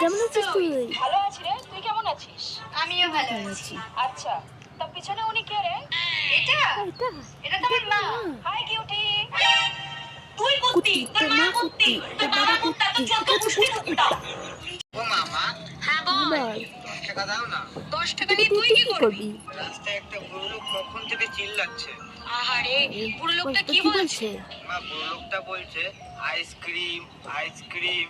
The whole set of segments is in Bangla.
কেমন আছিস তুই? ভালো আছি রে, তুই কেমন আছিস? আমিও ভালো আছি। আচ্ছা, তার পিছনে উনি কে রে? এটা এটা এটা তো আমার মা। High cutie. তুই কুত্তি, তোর মা কুত্তি, তোর বাবা কুত্তা, তোর যত কুত্তি কুত্তা। ও মামা, হ্যাঁ বল। বল 10 টাকা দাও না। 10 টাকা দিয়ে তুই কি করবি? রাস্তায় একটা বুড়ো লোক কখন থেকে চিল্লাচ্ছে। আহারে, বুড়ো লোকটা কি বলছে? মা, বুড়ো লোকটা বলছে আইসক্রিম আইসক্রিম।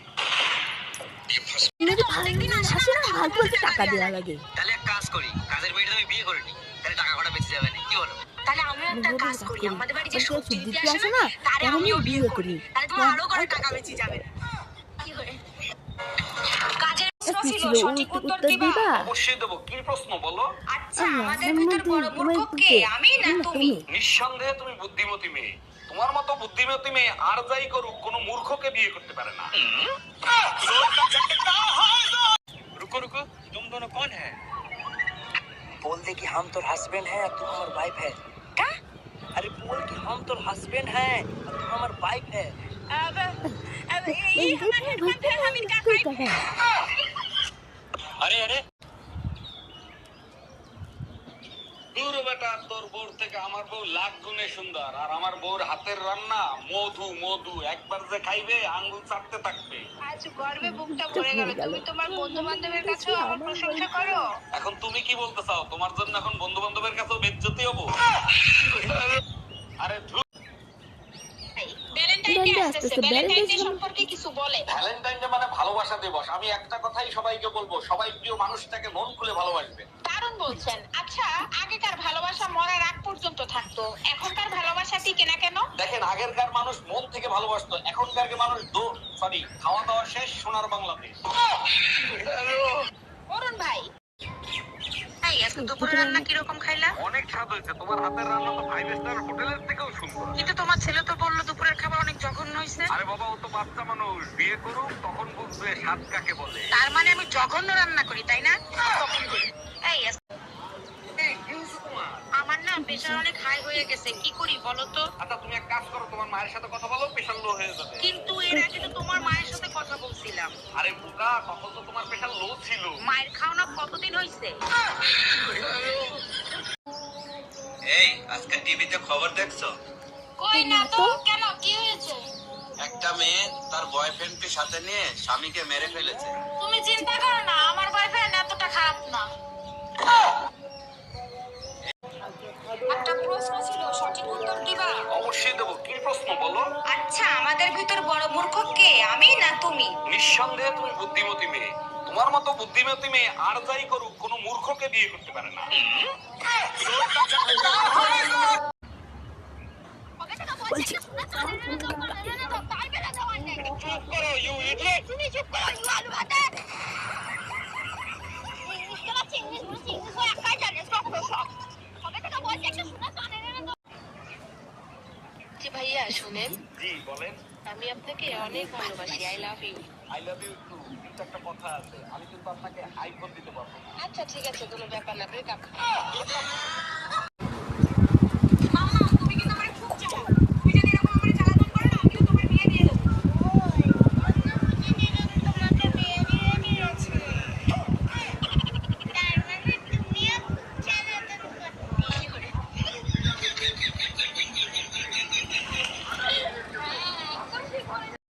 মেয়েদের অনেকদিন আসে না, ফালতু ফালতু টাকা দেওয়া লাগে। তাহলে এক কাজ করি, কাজের মেয়েটা আমি বিয়ে করে নিই, তাহলে টাকা কটা বেঁচে যাবে না, কি বলো? তাহলে আমরা একটা কাজ করি, আমাদের বাড়ি যে সবজি দিতে আসে আসে না, না, তারে তারে আমিও আমি বিয়ে বিয়ে করি। করি। তাহলে তোমার আরো করে টাকা বেঁচে যাবে। কি করে? কাজের প্রশ্ন ছিল, সঠিক উত্তর দিবা? অবশ্যই দেবো। কি প্রশ্ন বলো? আচ্ছা, আমাদের ভিতর বড় মূর্খ কে, আমি না তুমি? নিঃসন্দেহে তুমি বুদ্ধিমতী মেয়ে। তোমার মতো বুদ্ধিমতী মেয়ে আর যাই করুক কোনো মূর্খকে বিয়ে করতে পারে না। रुको रुको, तुम दोनों कौन है? बोल दे कि हम तो हस्बैंड हैं और तुम हमार वाइफ है। क्या? अरे बोल कि हम तो हस्बैंड हैं और तुम हमार वाइफ है। ये हमारे हस्बैंड हम इनका वाइफ है। अरे अरे, দূর বেটা, তোর বউর থেকে আমার বউ লাখ গুণে সুন্দর। আর আমার বউর হাতের রান্না মধু মধু, একবার যে খাইবে আঙ্গুল চাটতে থাকবে। আজ গর্বে বুকটা ভরে গেল। তুমি তোমার বন্ধু বান্ধবের কাছেও আমার প্রশংসা করো। এখন তুমি কি বলতে চাও? তোমার জন্য এখন বন্ধু বান্ধবের কাছেও বেজ্জতি হবো? আরে ধুর। ভ্যালেন্টাইন ডে আসছে, ভ্যালেন্টাইন ডে সম্পর্কে কিছু বলে। ভ্যালেন্টাইন ডে মানে ভালোবাসা দিবস। আমি একটা কথাই সবাইকে বলবো, সবাই প্রিয় মানুষটাকে মন খুলে ভালোবাসবে। দারুণ বলছেন। আচ্ছা, আগেকার ভালোবাসা মরার আগ পর্যন্ত থাকতো, এখনকার ভালোবাসা টিকে না কেন? দেখেন, আগেরকার মানুষ মন থেকে ভালোবাসতো, এখনকার মানুষ খাওয়া দাওয়া শেষ, সোনার বাংলাদেশ। অরুণ ভাই, এই আজকে দুপুরে রান্না কি রকম খাইলা? অনেক স্বাদ হয়েছে। তোমার হাতের রান্না তো 5 স্টার হোটেলের থেকেও সুন্দর। কিন্তু তোমার ছেলে তো বললো দুপুরের খাবার অনেক জঘন্য হয়েছে। আরে বাবা, ও তো বাচ্চা মানুষ, বিয়ে করুক তখন বুঝবে স্বাদ কাকে বলে। তার মানে আমি জঘন্য রান্না করি, তাই না? এই আমার না প্রেশার অনেক হাই হয়ে গেছে, কি করি বলো তো? আচ্ছা, তুমি এক কাজ করো, তোমার মায়ের সাথে কথা বলো, প্রেশার লো হয়ে যাবে। কিন্তু এর আগে তো তোমার মায়ের সাথে কথা বলছিলাম। আরে বোকা, তখন তো তোমার প্রেশার লো ছিল। মায়ের খাওয়া কতদিন হয়েছে? এই আজকে টিভিতে খবর দেখছো? কই না তো, কেন, কি হয়েছে? একটা মেয়ে তার বয়ফ্রেন্ডকে সাথে নিয়ে স্বামীকে মেরে ফেলেছে। তুমি চিন্তা করো না, আমার বয়ফ্রেন্ড এতটা খারাপ না। একটা প্রশ্ন ছিল, সঠিক উত্তর দিবা? অবশ্যই দেবো। কি প্রশ্ন বলো? আচ্ছা, আমাদের ভিতর বড় মূর্খ কে, আমি না তুমি? নিঃসন্দেহে তুমি বুদ্ধিমতী মেয়ে। তোমার মতো বুদ্ধিমতী মেয়ে আর যাই করুক কোনো মূর্খকে বিয়ে করতে পারে না। বলছি চুপ করো, ইউ ইডিয়েট। তুমি চুপ করো, ইউ আলু ভাতে। ইংলিশ একাই জানে, সব সব। কবে থেকে বলছি একটা শোনা জানে না তো। জি ভাইয়া শুনেন, জি বলেন। আমি আপনাকে অনেক ভালোবাসি। I love you. I love you too. কিন্তু একটা কথা আছে, আমি কিন্তু আপনাকে আইফোন দিতে পারবো না। আচ্ছা ঠিক আছে, কোনো ব্যাপার না, ব্রেকআপ।